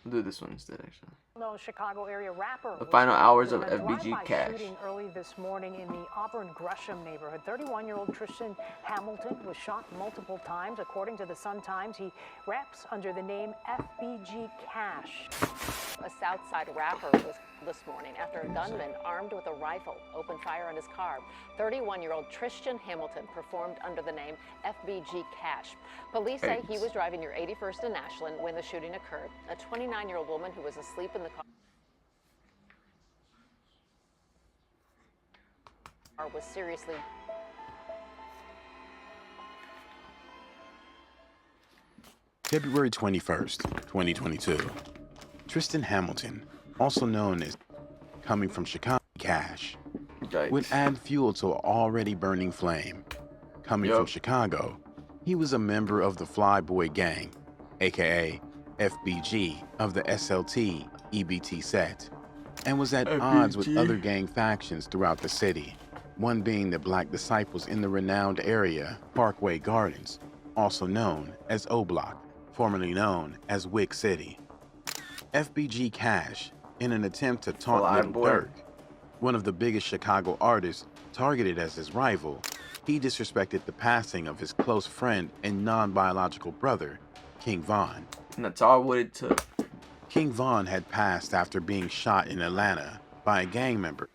We'll do this one instead, actually. No, Chicago area rapper. The final hours of a FBG Cash. Shooting early this morning in the Auburn Gresham neighborhood. 31-year-old Tristan Hamilton was shot multiple times. According to the Sun-Times, he raps under the name FBG Cash. A Southside rapper was this morning after a gunman armed with a rifle opened fire on his car. 31-year-old Tristan Hamilton performed under the name FBG Cash. Police say he was driving near 81st and Ashland when the shooting occurred. A 29-year-old woman who was asleep in the car was seriously. February 21st, 2022. Tristan Hamilton, also known as coming from Chicago Cash, would add fuel to an already burning flame. Coming from Chicago, he was a member of the Flyboy Gang, aka FBG of the SLT EBT set, and was at odds with other gang factions throughout the city, one being the Black Disciples in the renowned area Parkway Gardens, also known as O Block, formerly known as Wick City. FBG Cash, in an attempt to taunt Lil Durk, one of the biggest Chicago artists targeted as his rival, he disrespected the passing of his close friend and non-biological brother, King Von. And that's all what it took. King Von had passed after being shot in Atlanta by a gang member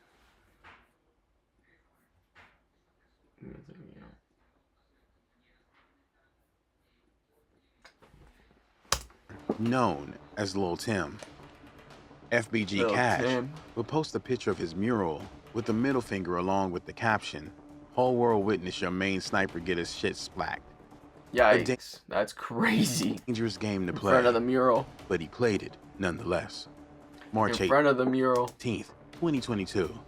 known as Lil Tim. FBG Cash would post a picture of his mural with the middle finger along with the caption, "Whole world witness your main sniper get his shit splacked." Yikes, that's crazy. Dangerous game to play. In front of the mural. But he played it nonetheless. March 8th, in front of the mural. 2022.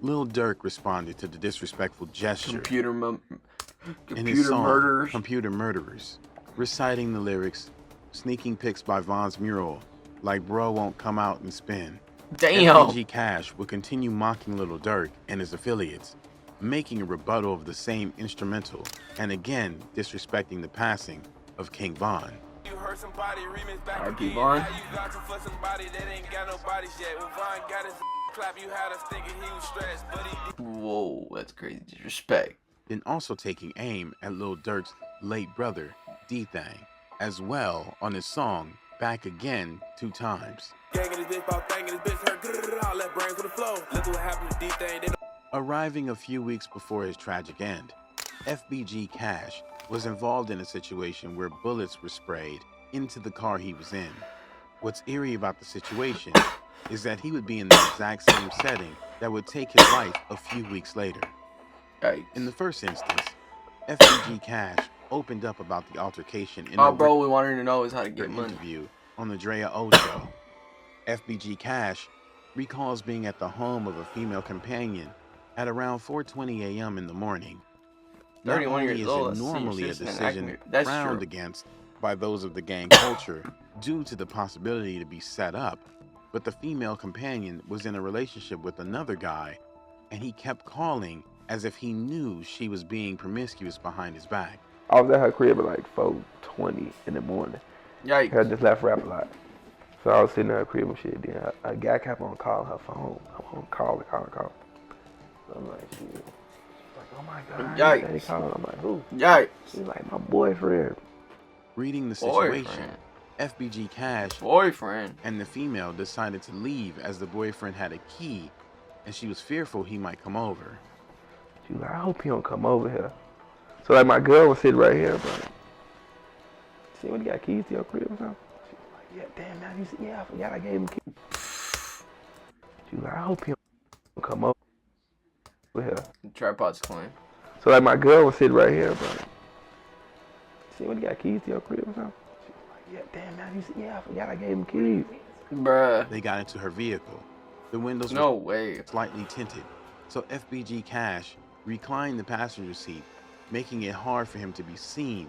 Lil Durk responded to the disrespectful gesture Computer in his song, murderers. Computer Murderers, reciting the lyrics, sneaking pics by Von's mural, like bro won't come out and spin. Damn. FBG Cash would continue mocking Lil Durk and his affiliates, making a rebuttal of the same instrumental, and again disrespecting the passing of King Von. R.P. Von. Whoa, that's crazy disrespect. Then also taking aim at Lil Durk's late brother, D-Thang, as well on his song Back Again 2 times. Arriving a few weeks before his tragic end, FBG Cash was involved in a situation where bullets were sprayed into the car he was in. What's eerie about the situation is that he would be in the exact same setting that would take his life a few weeks later. In the first instance, FBG Cash opened up about the altercation in bro, we wanted to know is how to get money. Interview on the Drea O Show. FBG Cash recalls being at the home of a female companion at around 4:20 a.m. in the morning. Not only is it normally a decision frowned against by those of the gang culture due to the possibility to be set up, but the female companion was in a relationship with another guy, and he kept calling as if he knew she was being promiscuous behind his back. I was at her crib at like 4:20 in the morning. Yikes. I just left Rap a lot. So I was sitting in her crib and shit. Then a guy kept on calling her phone. I'm on call. So I'm like, shit. She's like, oh my God. Yikes. I'm like, who? Yikes. She's like, my boyfriend. Reading the situation, FBG Cash and the female decided to leave as the boyfriend had a key and she was fearful he might come over. She was like, I hope he don't come over here. So like my girl was sitting right here, but see when you got keys to your crib or something? She was like, yeah, damn, now you see, yeah, I forgot I gave him keys. She was like, I hope he don't come over here. The tripod's clean. So like my girl was sitting right here, but see when you got keys to your crib or something? She was like, yeah, damn, now you see, yeah, I forgot I gave him keys. Bruh. They got into her vehicle. The windows were slightly tinted, so FBG Cash reclined the passenger seat, making it hard for him to be seen,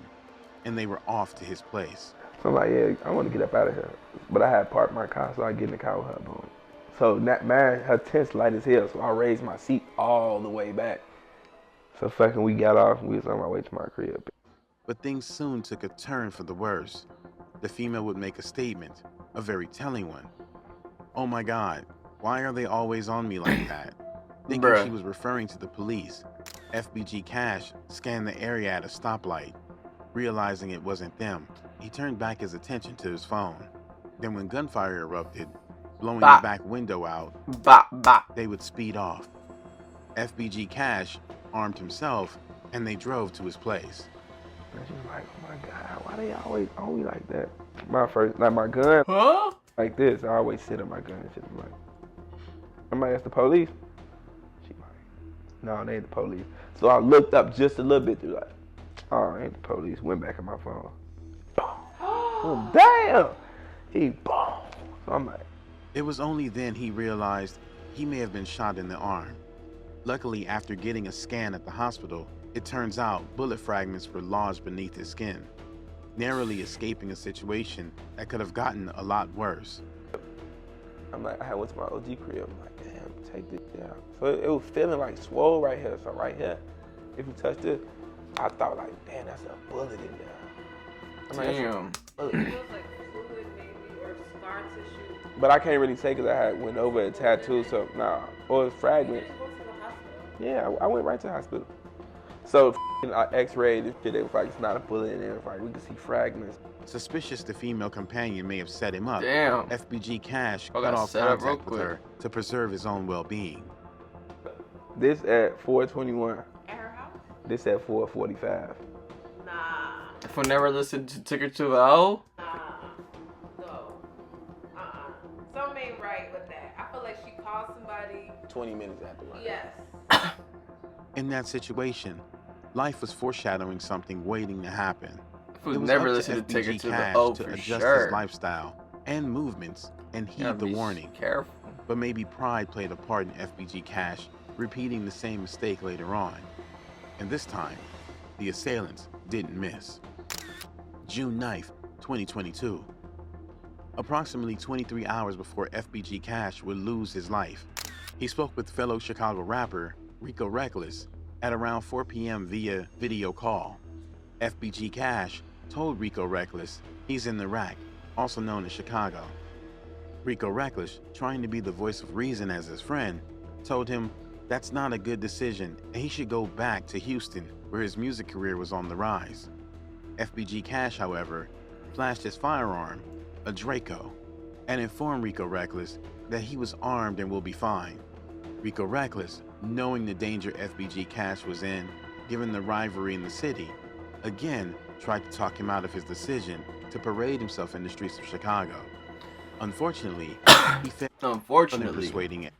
and they were off to his place. So I'm like, yeah, I want to get up out of here. But I had parked my car, so I get in the car with her, boom. So her tent's light as hell, so I raised my seat all the way back. So fucking we got off and we was on my way to my crib. But things soon took a turn for the worse. The female would make a statement, a very telling one. "Oh my God, why are they always on me like that?" Thinking she was referring to the police, FBG Cash scanned the area at a stoplight. Realizing it wasn't them, he turned back his attention to his phone. Then when gunfire erupted, blowing the back window out, they would speed off. FBG Cash armed himself, and they drove to his place. And she was like, "Oh my God, why they always on me like that?" My first, like my gun, like this. I always sit on my gun and shit. I'm like, I might ask the police. She like, no, they ain't the police. So I looked up just a little bit. Through like, oh, ain't the police. Went back on my phone. Oh, damn. He boom. So I'm like. It was only then he realized he may have been shot in the arm. Luckily, after getting a scan at the hospital, it turns out bullet fragments were lodged beneath his skin, narrowly escaping a situation that could have gotten a lot worse. I'm like, I went to my OG crib. I'm like, damn, take this out. So it was feeling like swole right here. So right here, if you touch this, I thought like, damn, that's a bullet in there. I'm Damn. Like, It feels like fluid maybe or scar tissue. but I can't really say because I had went over a tattoo, so nah. Or fragments. You didn't go to the hospital? Yeah, I went right to the hospital. So X-rayed this shit. They was like, it's not a bullet in there. Like we can see fragments. Suspicious the female companion may have set him up, Damn. FBG Cash Oh, cut got off set up real contact with quick. her to preserve his own well-being. This at 4:21. At her house? This at 4:45. Nah. If I never listened to Ticket to the O, Nah. No. Something ain't right with that. I feel like she called somebody. 20 minutes after lunch. Yes. In that situation, life was foreshadowing something waiting to happen. if we It was never up listened to FBG Ticket to the Cash O to for adjust sure. his lifestyle and movements and Gotta heed the be warning. Careful. But maybe pride played a part in FBG Cash repeating the same mistake later on. And this time, the assailants didn't miss. June 9th, 2022. Approximately 23 hours before FBG Cash would lose his life, he spoke with fellow Chicago rapper Rico Reckless at around 4 p.m. via video call. FBG Cash told Rico Reckless he's in the rack, also known as Chicago. Rico Reckless, trying to be the voice of reason as his friend, told him that's not a good decision and he should go back to Houston, where his music career was on the rise. FBG Cash, however, flashed his firearm, a Draco, and informed Rico Reckless that he was armed and will be fine. Rico Reckless, knowing the danger FBG Cash was in, given the rivalry in the city, again tried to talk him out of his decision to parade himself in the streets of Chicago. Unfortunately, he failed in Unfortunately. persuading it.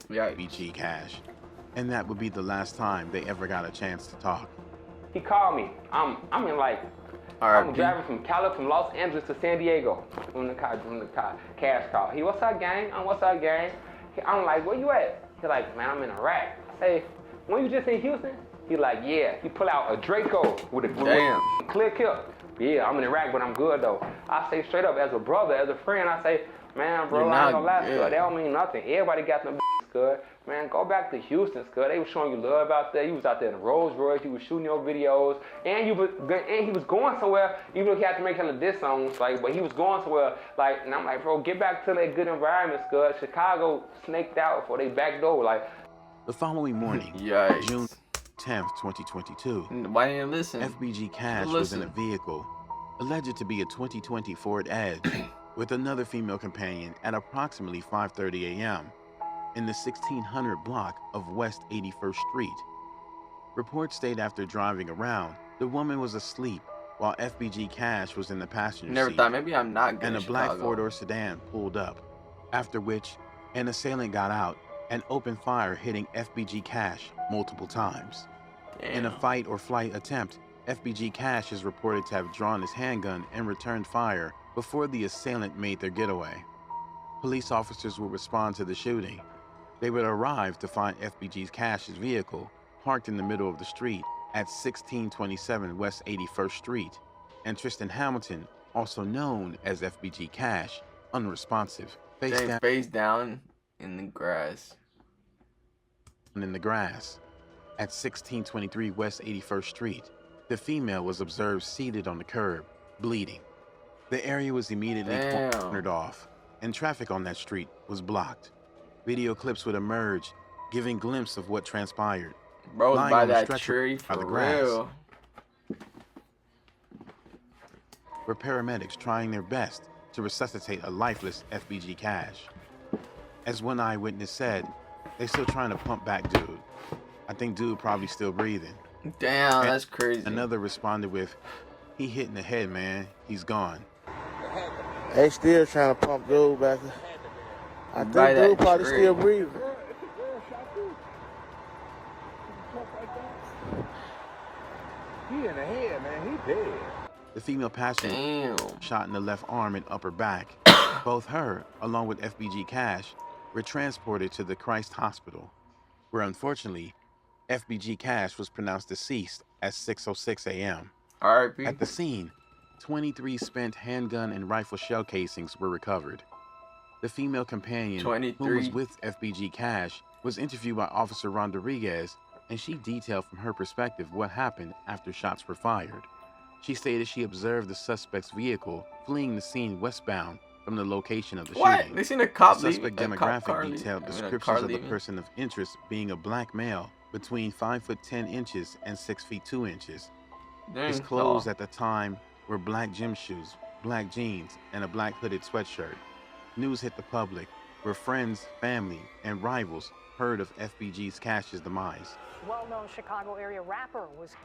Yeah. FBG Cash, and that would be the last time they ever got a chance to talk. He called me. I'm in like, I'm driving from Los Angeles to San Diego. From the car, Cash call. He, what's up, gang? What's up, gang? I'm like, where you at? He like, man, I'm in Iraq. I say, when you just in Houston? He like, yeah. He pull out a Draco with a clear kill. Yeah, I'm in Iraq, but I'm good though. I say straight up, as a brother, as a friend, I say, man, bro, You're I ain't not gonna lie, good. Scud. That don't mean nothing. Everybody got them Scud. Man, go back to Houston, Scud. They was showing you love out there. You was out there in the Rolls Royce. You was shooting your videos, and he was going somewhere. Even though he had to make hella diss songs, like, but he was going somewhere. Like, and I'm like, bro, get back to that good environment, Scud. Chicago snaked out for they back door, like. The following morning, Yikes. June 10th, 2022, Why didn't you listen? FBG Cash was in a vehicle, alleged to be a 2020 Ford Edge, with another female companion at approximately 5:30 a.m. in the 1600 block of West 81st Street. Reports state after driving around, the woman was asleep while FBG Cash was in the passenger Never seat, thought maybe I'm not good. and a in black Chicago. four-door sedan pulled up, after which an assailant got out and opened fire, hitting FBG Cash multiple times. In a Damn. fight or flight attempt, FBG Cash is reported to have drawn his handgun and returned fire before the assailant made their getaway. Police officers would respond to the shooting. They would arrive to find FBG Cash's vehicle parked in the middle of the street at 1627 West 81st Street, and Tristan Hamilton, also known as FBG Cash, unresponsive, face down Face down in the grass. in the grass. At 1623 West 81st Street, the female was observed seated on the curb, bleeding. The area was immediately cornered off, and traffic on that street was blocked. Video clips would emerge, giving glimpse of what transpired. Bro, lying by on the that stretcher tree by the for grass real. were paramedics trying their best to resuscitate a lifeless FBG Cash. As one eyewitness said, they still trying to pump back dude. I think dude probably still breathing. Damn, And that's crazy. another responded with, he hit in the head, man. He's gone. They still trying to pump dude back. I think By that dude probably tree. still breathing. He in the head, man. He dead. The female passenger shot in the left arm and upper back. Both her, along with FBG Cash, were transported to the Christ Hospital, where unfortunately, FBG Cash was pronounced deceased at 6:06 a.m. R.I.P. At the scene, 23 spent handgun and rifle shell casings were recovered. The female companion, who was with FBG Cash, was interviewed by Officer Ron Rodriguez, and she detailed from her perspective what happened after shots were fired. She stated she observed the suspect's vehicle fleeing the scene westbound from the location of the shooting. They seen a cop The suspect leaving. demographic detailed descriptions of the person of interest being a black male between 5'10" and 6'2". His clothes at the time were black gym shoes, black jeans, and a black hooded sweatshirt. News hit the public, where friends, family, and rivals heard of FBG's Cash's demise. Well-known Chicago area rapper was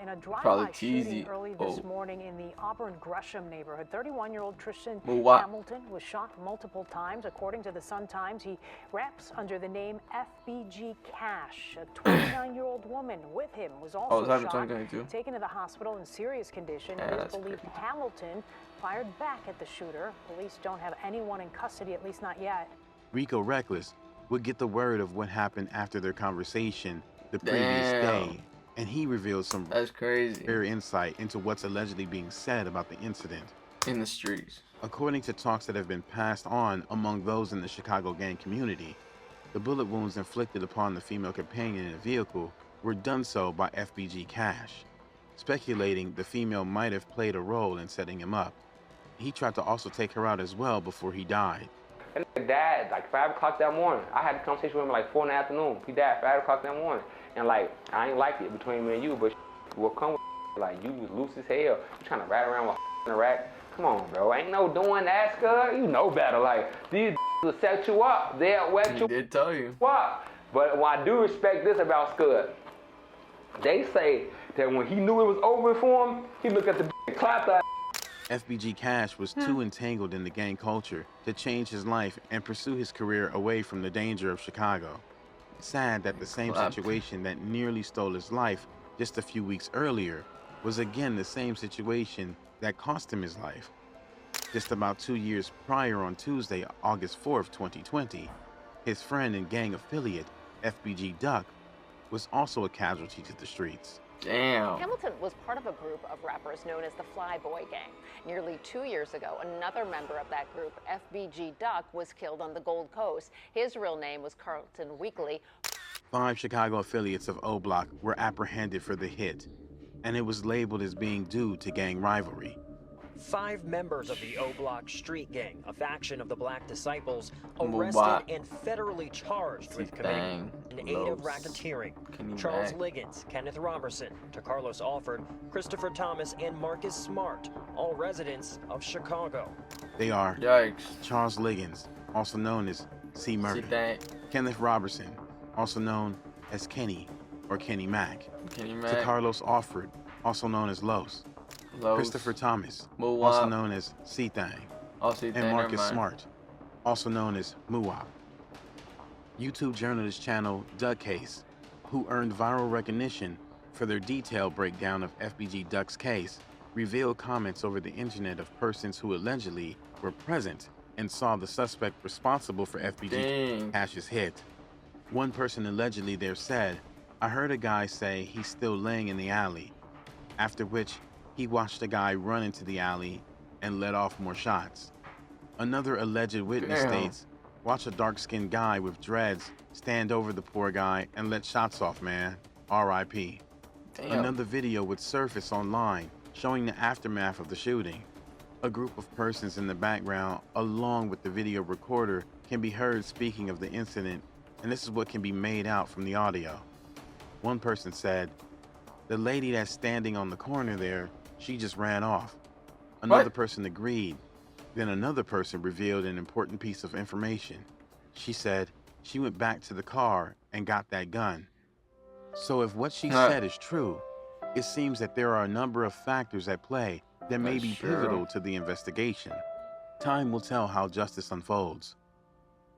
in a Probably drive-by cheesy. shooting early this morning in the Auburn Gresham neighborhood. 31-year-old Tristan What? Hamilton was shot multiple times. According to the Sun-Times, he raps under the name FBG Cash. A 29-year-old woman with him was also that's shot, 2022. taken to the hospital in serious condition. Yeah, It is that's believed crazy. Hamilton fired back at the shooter. Police don't have anyone in custody, at least not yet. Rico Reckless would get the word of what happened after their conversation the previous day, and he revealed some That's crazy. rare insight into what's allegedly being said about the incident. In the streets. According to talks that have been passed on among those in the Chicago gang community, the bullet wounds inflicted upon the female companion in the vehicle were done so by FBG Cash, speculating the female might have played a role in setting him up. He tried to also take her out as well before he died. And he died like 5 o'clock that morning. I had a conversation with him like 4 in the afternoon. He died 5 o'clock that morning. And like, I ain't like it between me and you, but will come with like, you was loose as hell. You trying to ride around with in the rack. Come on, bro. Ain't no doing that, Scud. You know better. Like, these will set you up. They'll wet you did tell you. up. But well, I do respect this about Scud. They say that when he knew it was over for him, he looked at the and clapped that. FBG Cash was too entangled in the gang culture to change his life and pursue his career away from the danger of Chicago. Sad that the same situation that nearly stole his life just a few weeks earlier was again the same situation that cost him his life. Just about 2 years prior, on Tuesday, August 4th, 2020, his friend and gang affiliate, FBG Duck, was also a casualty to the streets. Damn. Hamilton was part of a group of rappers known as the Flyboy Gang. Nearly 2 years ago, another member of that group, FBG Duck, was killed on the Gold Coast. His real name was Carlton Weekly. 5 Chicago affiliates of O Block were apprehended for the hit, and it was labeled as being due to gang rivalry. 5 members of the O Block Street Gang, a faction of the Black Disciples, What? arrested and federally charged with committing an aid of racketeering. Charles Liggins, Kenneth Robertson, Carlos Alford, Christopher Thomas, and Marcus Smart, all residents of Chicago. They are Yikes. Charles Liggins, also known as C. Murder, Kenneth Robertson, also known as Kenny or Kenny Mac, Carlos Alford, also known as Los, Christopher Thomas, also known as C-Thang, and Marcus Smart, also known as Muwap. YouTube journalist channel Duck Case, who earned viral recognition for their detailed breakdown of FBG Duck's case, revealed comments over the internet of persons who allegedly were present and saw the suspect responsible for FBG Cash's hit. One person allegedly there said, "I heard a guy say he's still laying in the alley," after which he watched a guy run into the alley and let off more shots. Another alleged witness states, Watch a dark-skinned guy with dreads stand over the poor guy and let shots off, man. R.I.P. Another video would surface online showing the aftermath of the shooting. A group of persons in the background, along with the video recorder, can be heard speaking of the incident, and this is what can be made out from the audio. One person said, "The lady that's standing on the corner there, she just ran off." Another person agreed. Then another person revealed an important piece of information. She said she went back to the car and got that gun. So if what she said is true, it seems that there are a number of factors at play that may be pivotal to the investigation. Time will tell how justice unfolds.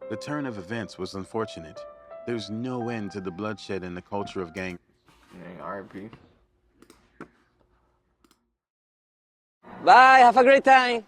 The turn of events was unfortunate. There's no end to the bloodshed in the culture of gang. R.I.P. Bye, have a great time.